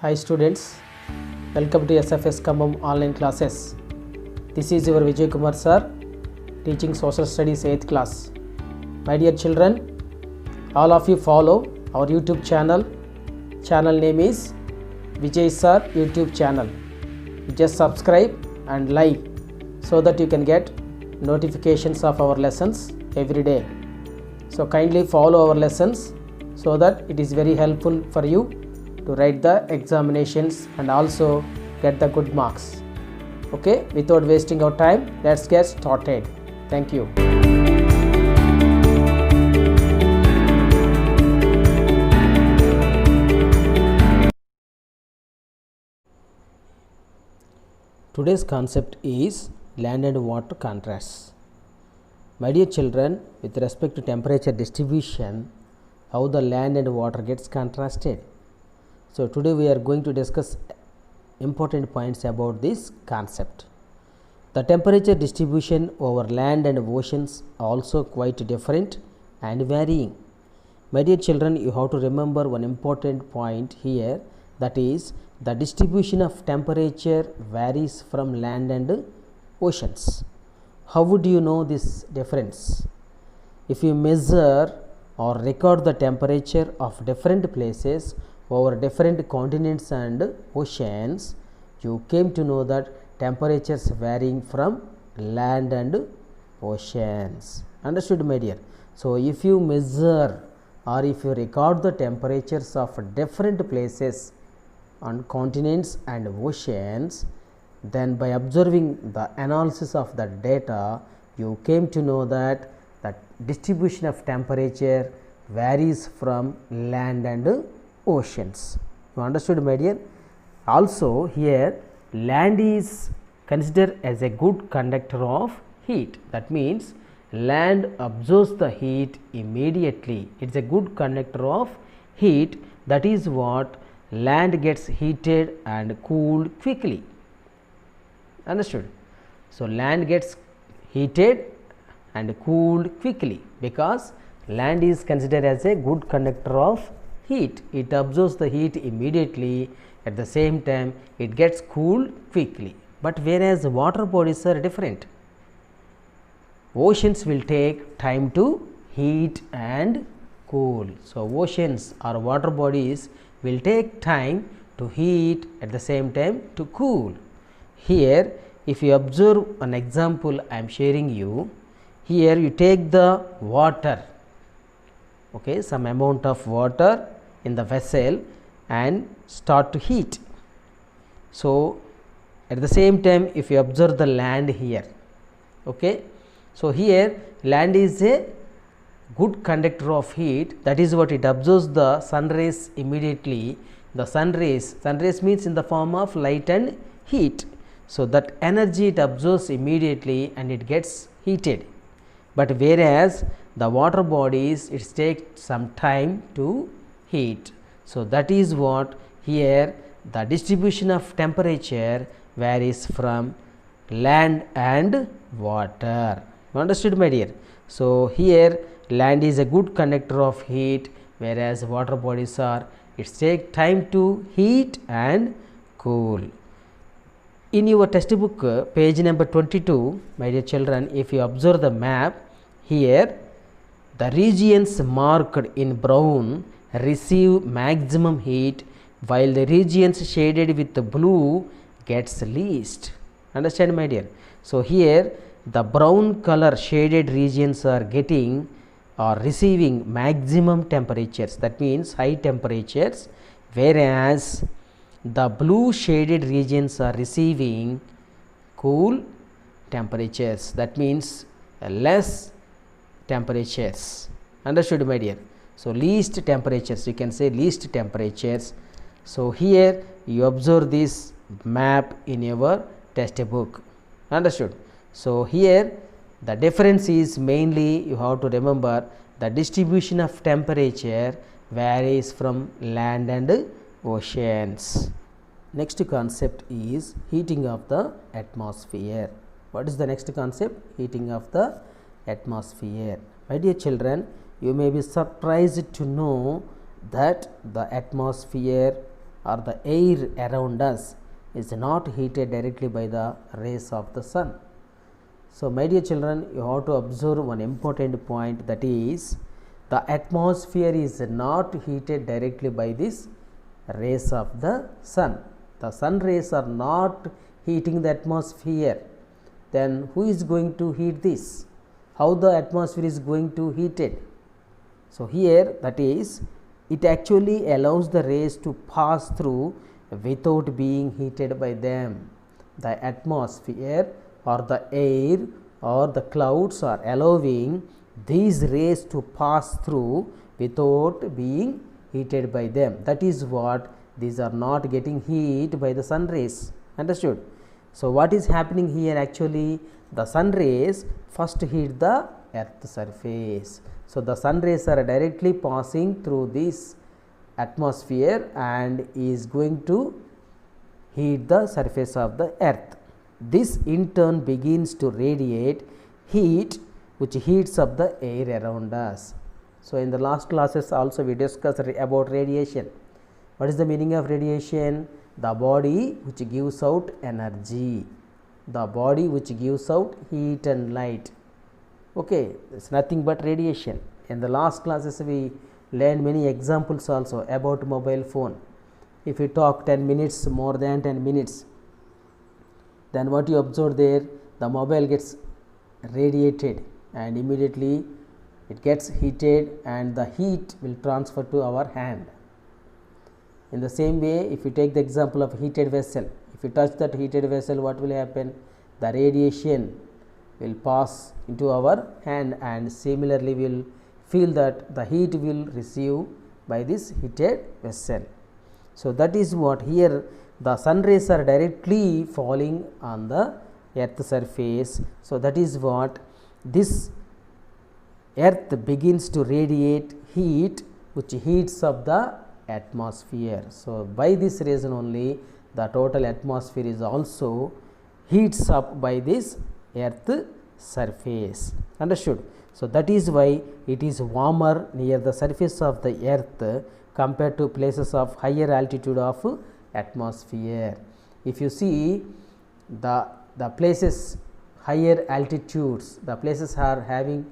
Hi students, welcome to SFS Kambam online classes. This is your Vijay Kumar sir teaching social studies 8th class. My dear children, all of you follow our YouTube channel. Channel name is Vijay sir YouTube channel. Just subscribe and like so that you can get notifications of our lessons every day. So kindly follow our lessons so that it is very helpful for you to write the examinations and also get the good marks. Okay, without wasting our time, let's get started. Thank you. Today's concept is land and water contrasts. My dear children, with respect to temperature distribution, how the land and water gets contrasted. So today we are going to discuss important points about this concept. The temperature distribution over land and oceans also quite different and varying. My dear children, you have to remember one important point here, that is the distribution of temperature varies from land and oceans. How would you know this difference? If you measure or record the temperature of different places over different continents and oceans, you came to know that temperatures varying from land and oceans. Understood, my dear? So if you measure or if you record the temperatures of different places on continents and oceans, then by observing the analysis of the data, you came to know that the distribution of temperature varies from land and oceans. You understood, my dear? Also here land is considered as a good conductor of heat. That means land absorbs the heat immediately. It is a good conductor of heat. That is what land gets heated and cooled quickly. Understood? So land gets heated and cooled quickly because land is considered as a good conductor of heat. It absorbs the heat immediately, at the same time it gets cooled quickly. But whereas water bodies are different, oceans will take time to heat and cool. So oceans or water bodies will take time to heat, at the same time to cool. Here if you observe an example I am sharing you, here you take the water, okay, some amount of water in the vessel and start to heat. So at the same time if you observe the land here, okay, so here land is a good conductor of heat. That is what it absorbs the sun rays immediately. The sun rays means in the form of light and heat. So that energy it absorbs immediately and it gets heated. But whereas the water bodies, it takes some time to heat. So that is what here the distribution of temperature varies from land and water. You understood, my dear? So here land is a good conductor of heat, whereas water bodies are, it takes time to heat and cool. In your textbook page number 22, my dear children, if you observe the map, here the regions marked in brown receive maximum heat, while the regions shaded with the blue gets least. Understand, my dear? So here the brown color shaded regions are getting or receiving maximum temperatures, that means high temperatures, whereas the blue shaded regions are receiving cool temperatures, that means less temperatures. Understood, my dear? So least temperatures, you can say least temperatures. So here you observe this map in your textbook. Understood? So here the difference is mainly, you have to remember, the distribution of temperature varies from land and oceans. Next concept is heating of the atmosphere. What is the next concept? Heating of the atmosphere. My dear children, you may be surprised to know that the atmosphere or the air around us is not heated directly by the rays of the sun. So, my dear children, you have to observe one important point, that is the atmosphere is not heated directly by this rays of the sun. The sun rays are not heating the atmosphere. Then who is going to heat this? How the atmosphere is going to heat it? So, here, that is, it actually allows the rays to pass through without being heated by them. The atmosphere or the air or the clouds are allowing these rays to pass through without being heated by them. That is what, these are not getting heat by the sun rays. Understood? So, what is happening here? Actually, the sun rays first heat the earth surface. So, the sun rays are directly passing through this atmosphere and is going to heat the surface of the earth. This in turn begins to radiate heat, which heats up the air around us. So, in the last classes also we discussed about radiation. What is the meaning of radiation? The body which gives out energy, the body which gives out heat and light. Okay, it is nothing but radiation. In the last classes we learned many examples also about mobile phone. If you talk 10 minutes, more than 10 minutes, then what you observe there, the mobile gets radiated and immediately it gets heated and the heat will transfer to our hand. In the same way, if you take the example of heated vessel, if you touch that heated vessel, what will happen? The radiation will pass into our hand and similarly we will feel that the heat will receive by this heated vessel. So, that is what here the sun rays are directly falling on the earth surface. So, that is what this earth begins to radiate heat, which heats up the atmosphere. So, by this reason only the total atmosphere is also heats up by this earth surface. Understood? So, that is why it is warmer near the surface of the earth compared to places of higher altitude of atmosphere. If you see the places higher altitudes, the places are having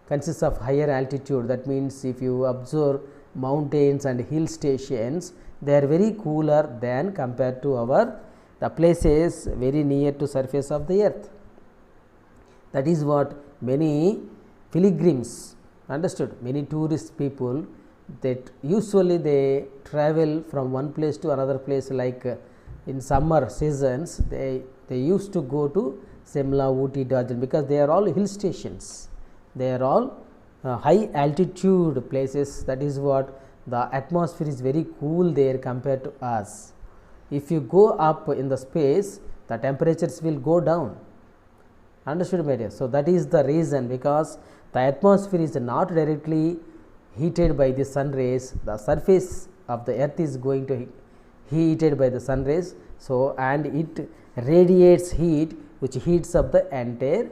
consists of higher altitude. That means, if you observe mountains and hill stations, they are very cooler than compared to our the places very near to surface of the earth. That is what many pilgrims, understood, many tourist people, that usually they travel from one place to another place, like in summer seasons they used to go to Simla, Ooty, Darjeeling, because they are all hill stations, they are all high altitude places. That is what the atmosphere is very cool there compared to us. If you go up in the space, the temperatures will go down. Understood, my dear? So, that is the reason, because the atmosphere is not directly heated by the sun rays, the surface of the earth is going to heated by the sun rays. So, and it radiates heat, which heats up the entire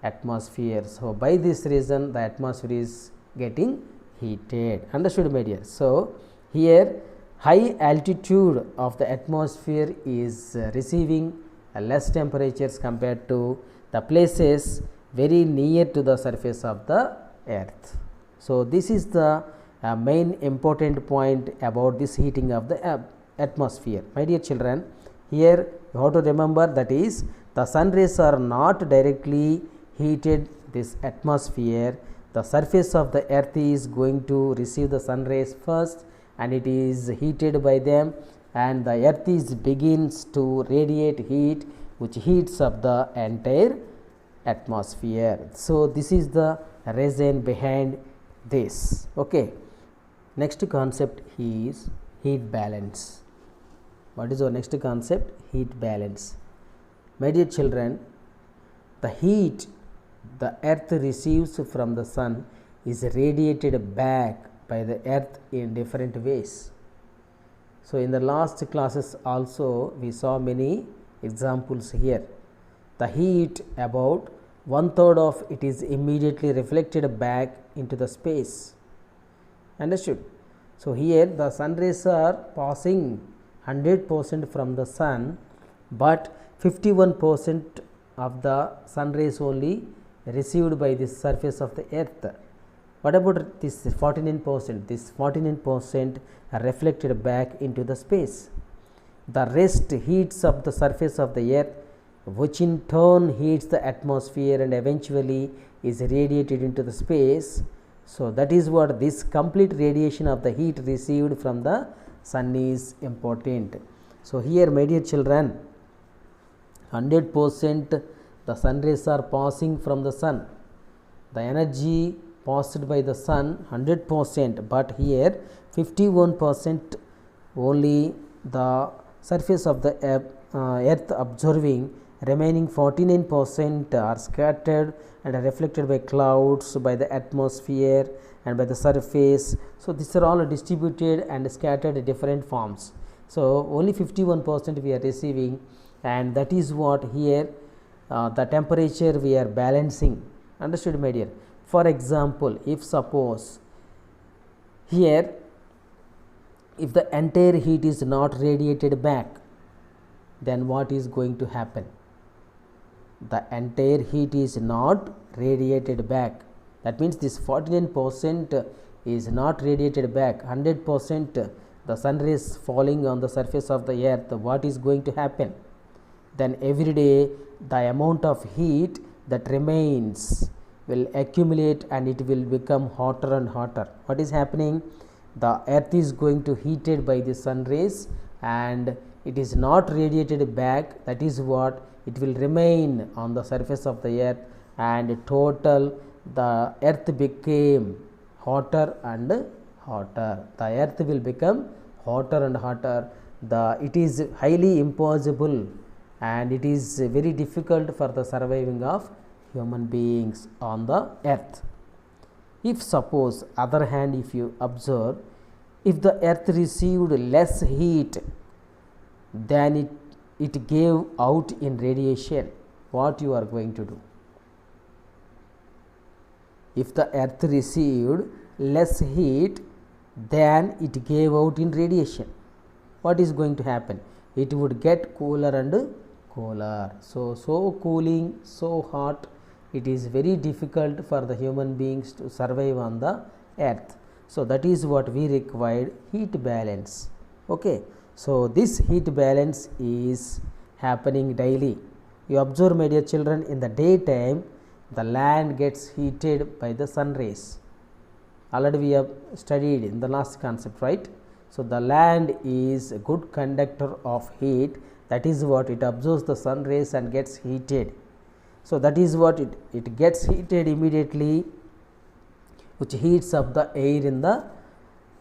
atmosphere. So, by this reason the atmosphere is getting heated. Understood, my dear? So, here high altitude of the atmosphere is receiving less temperatures compared to the places very near to the surface of the earth. So, this is the main important point about this heating of the atmosphere. My dear children, here you have to remember, that is, the sun rays are not directly heated this atmosphere. The surface of the earth is going to receive the sun rays first and it is heated by them, and the earth is begins to radiate heat, which heats up the entire atmosphere. So, this is the reason behind this. Okay. Next concept is heat balance. What is our next concept? Heat balance. My dear children, the heat the earth receives from the sun is radiated back by the earth in different ways. So, in the last classes also we saw many examples here. The heat, about 1/3 of it is immediately reflected back into the space. Understood? So, here the sun rays are passing 100% from the sun, but 51% of the sun rays only received by the surface of the earth. What about this 49%? This 49% are reflected back into the space. The rest heats up the surface of the earth, which in turn heats the atmosphere and eventually is radiated into the space. So that is what this complete radiation of the heat received from the sun is important. So here, my dear children, 100% the sun rays are passing from the sun. The energy passed by the sun 100%, but here 51% only the surface of the earth observing, remaining 49% are scattered and are reflected by clouds, by the atmosphere and by the surface. So these are all distributed and scattered in different forms. So only 51% we are receiving, and that is what here the temperature we are balancing. Understood, my dear? For example, if suppose here, if the entire heat is not radiated back, then what is going to happen? The entire heat is not radiated back. That means this 49% is not radiated back. 100% the sun rays falling on the surface of the earth. What is going to happen? Then every day the amount of heat that remains will accumulate and it will become hotter and hotter. What is happening? The earth is going to heated by the sun rays and it is not radiated back. That is what it will remain on the surface of the earth, and total the earth became hotter and hotter. The earth will become hotter and hotter. It is highly impossible and it is very difficult for the surviving of human beings on the earth. If suppose other hand, if you observe, if the earth received less heat than it gave out in radiation, what you are going to do? If the earth received less heat than it gave out in radiation, what is going to happen? It would get cooler and cooler. So cooling, so hot, it is very difficult for the human beings to survive on the earth. So that is what we required, heat balance. Okay. So this heat balance is happening daily. You observe, my dear children, in the daytime the land gets heated by the sun rays. Already we have studied in the last concept, right? So the land is a good conductor of heat. That is what it absorbs the sun rays and gets heated. So that is what it gets heated immediately, which heats up the air in the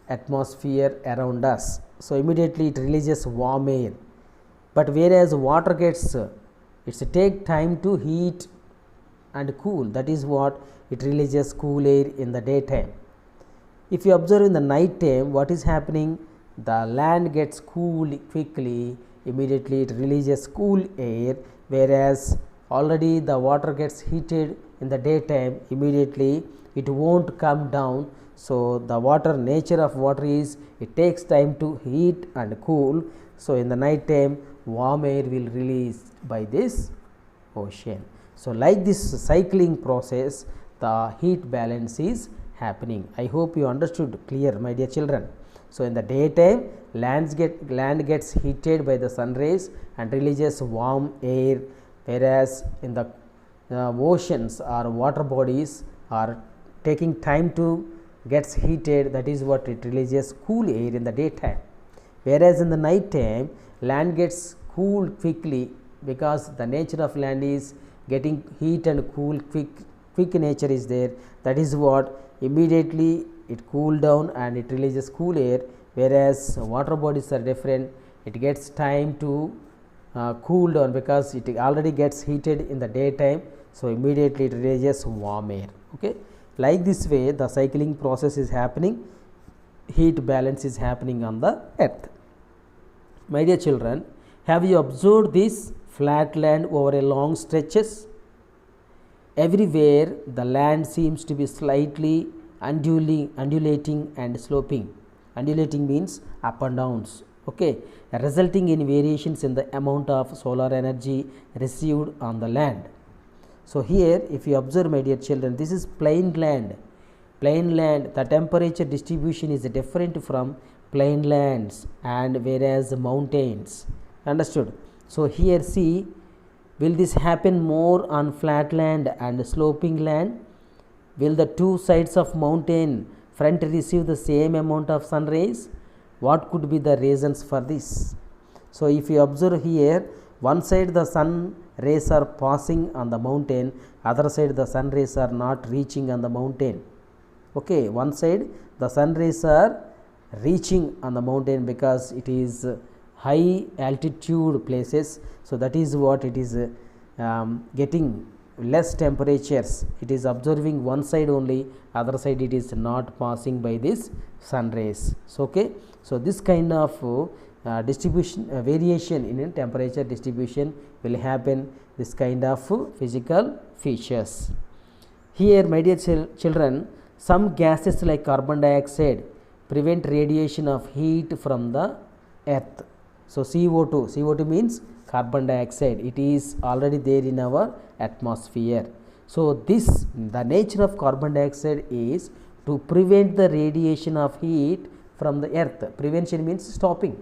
atmosphere around us. So immediately it releases warm air. But whereas water gets, it's take time to heat and cool. That is what it releases cool air in the daytime. If you observe in the night time, what is happening? The land gets cool quickly. Immediately it releases cool air, whereas already the water gets heated in the daytime. Immediately it won't come down. So the water, nature of water is it takes time to heat and cool. So in the night time warm air will release by this ocean. So like this cycling process, the heat balance is happening. I hope you understood clear, my dear children. So in the daytime land gets heated by the sun rays and releases warm air, whereas in the oceans or water bodies are taking time to gets heated. That is what it releases cool air in the daytime, whereas in the night time land gets cooled quickly, because the nature of land is getting heat and cool quick nature is there. That is what immediately it cool down and it releases cool air, whereas water bodies are different. It gets time to cool down because it already gets heated in the daytime. So immediately it releases warm air. Okay. Like this way the cycling process is happening, heat balance is happening on the earth. My dear children, have you observed this flat land over a long stretches? Everywhere the land seems to be slightly undulating and sloping. Undulating means up and downs. okay, resulting in variations in the amount of solar energy received on the land. So here if you observe, my dear children, this is plain land. Plain land, the temperature distribution is different from plain lands and whereas mountains. Understood? So here see, will this happen more on flat land and sloping land? Will the two sides of mountain front receive the same amount of sun rays? What could be the reasons for this? So if you observe here, one side the sun rays are passing on the mountain, other side the sun rays are not reaching on the mountain. Okay, one side the sun rays are reaching on the mountain because it is high altitude places, so that is what it is getting less temperatures. It is observing one side only, other side it is not passing by this sun rays. So okay, so this kind of distribution variation in temperature distribution will happen, this kind of physical features. Here, my dear children, some gases like carbon dioxide prevent radiation of heat from the earth. So CO2 means carbon dioxide, it is already there in our atmosphere. So the nature of carbon dioxide is to prevent the radiation of heat from the earth. Prevention means stopping.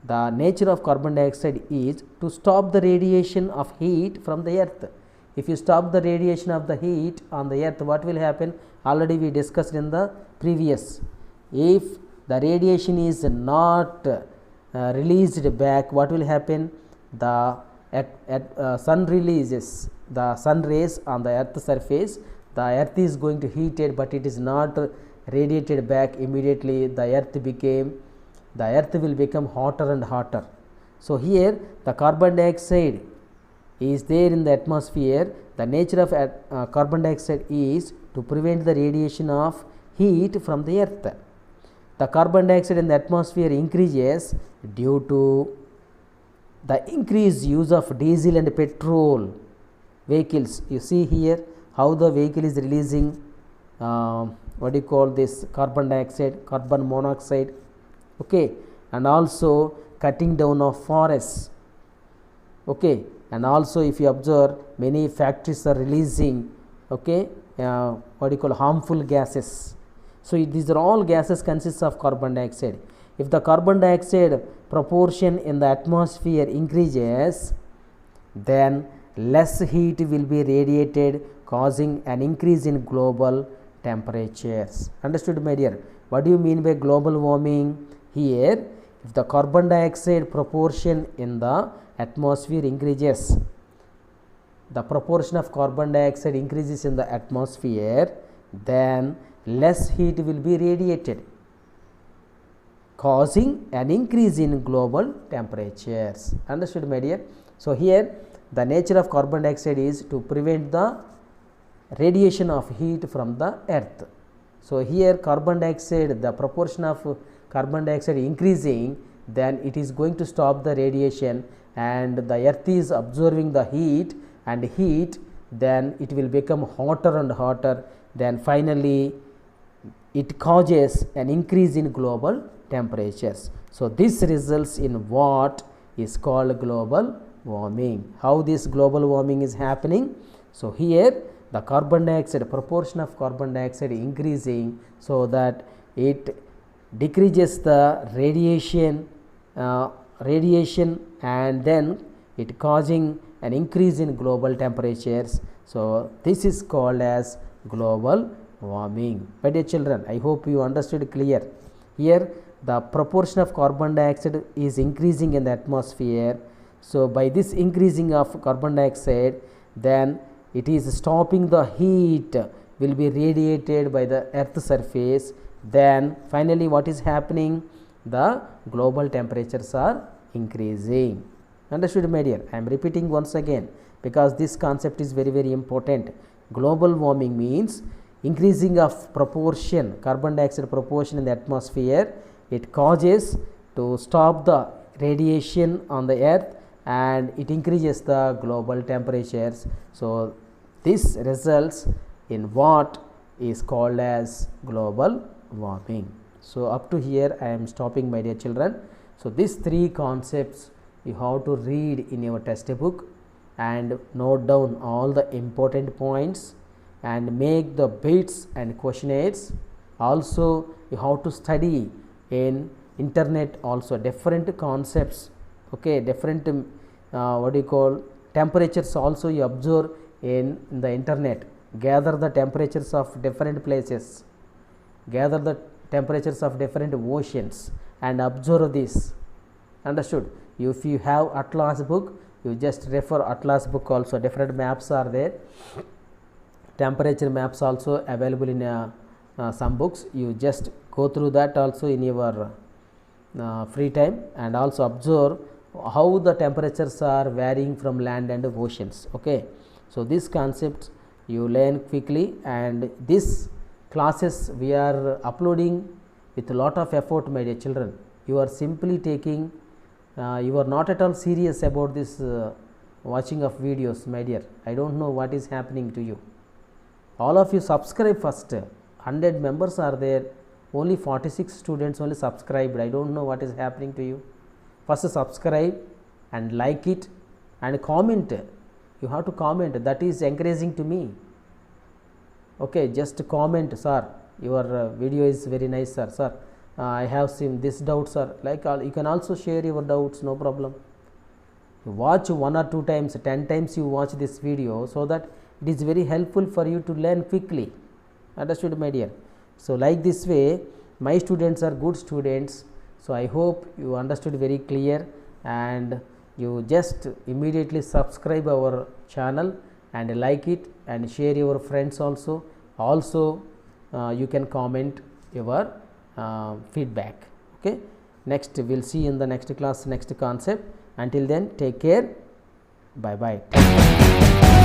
The nature of carbon dioxide is to stop the radiation of heat from the earth. If you stop the radiation of the heat on the earth, what will happen? Already we discussed in the previous. If the radiation is not released back, what will happen? The sun releases the sun rays on the earth surface, the earth is going to heat it, but it is not radiated back immediately. The earth will become hotter and hotter. So here the carbon dioxide is there in the atmosphere. The nature of carbon dioxide is to prevent the radiation of heat from the earth. The carbon dioxide in the atmosphere increases due to the increased use of diesel and petrol vehicles. You see here how the vehicle is releasing what do you call this, carbon dioxide, carbon monoxide, okay, and also cutting down of forests, okay, and also if you observe, many factories are releasing, okay, what do you call, harmful gases. So these are all gases consists of carbon dioxide. If the carbon dioxide proportion in the atmosphere increases, then less heat will be radiated, causing an increase in global temperatures. Understood, my dear? What do you mean by global warming? Here, if the carbon dioxide proportion in the atmosphere increases, the proportion of carbon dioxide increases in the atmosphere, then less heat will be radiated, causing an increase in global temperatures. Understood, my dear? So here the nature of carbon dioxide is to prevent the radiation of heat from the earth. So here carbon dioxide, the proportion of carbon dioxide increasing, then it is going to stop the radiation, and the earth is absorbing the heat, and heat, then it will become hotter and hotter, then finally it causes an increase in global temperatures. So this results in what is called global warming. How this global warming is happening? So here the carbon dioxide, proportion of carbon dioxide increasing, so that it decreases the radiation and then it causing an increase in global temperatures. So this is called as global warming. My dear children, I hope you understood clear. Here the proportion of carbon dioxide is increasing in the atmosphere. So by this increasing of carbon dioxide, then it is stopping the heat will be radiated by the earth surface. Then finally what is happening? The global temperatures are increasing. Understood, my dear? I am repeating once again because this concept is very, very important. Global warming means increasing of proportion, carbon dioxide proportion in the atmosphere. It causes to stop the radiation on the earth, and it increases the global temperatures. So this results in what is called as global warming. So up to here I am stopping, my dear children. So, these three concepts you have to read in your textbook and note down all the important points and make the bits and questionnaires. Also, you have to study in internet also different concepts, okay, different what do you call temperatures also you observe in the internet. Gather the temperatures of different places, gather the temperatures of different oceans and observe this. Understood? If you have Atlas book, you just refer Atlas book also. Different maps are there. Temperature maps also available in some books. You just go through that also in your free time and also observe how the temperatures are varying from land and oceans. Okay. So, these concepts you learn quickly, and this classes we are uploading with a lot of effort, my dear children. You are simply taking you are not at all serious about this watching of videos, my dear. I don't know what is happening to you. All of you subscribe first. 100 members are there, only 46 students only subscribed. I don't know what is happening to you. First subscribe and like it and comment. You have to comment, that is encouraging to me. Okay, just comment, sir, your video is very nice, sir. I have seen this doubts, sir. Like you can also share your doubts, no problem. You watch 1 or 2 times, 10 times you watch this video, so that it is very helpful for you to learn quickly. Understood, my dear? So, like this way, my students are good students. So, I hope you understood very clear, and you just immediately subscribe our channel and like it and share your friends also. Also, you can comment your feedback. Okay. Next, we will see in the next class, next concept. Until then, take care. Bye bye.